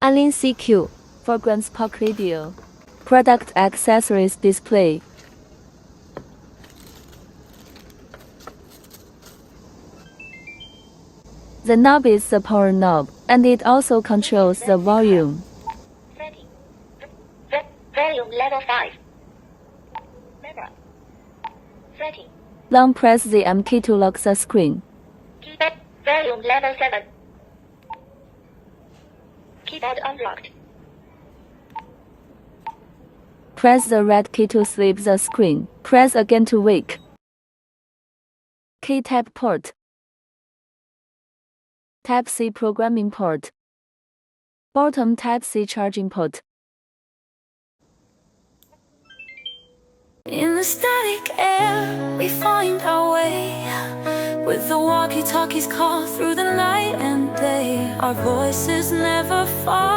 Anysecu Fragrance PoC Radio. Product accessories display. The knob is the power knob, and it also controls the volume. Setting. Volume level 5. Camera. Setting. Long press the M key to lock the screen. Keyboard. Volume level 7. Keyboard unlocked. Press the red key to sleep the screen. Press again to wake. Key tap port. Type-C programming port. Bottom Type-C charging port. In the static air, we find our way. With the walkie-talkies call through the night and day, our voices never fall.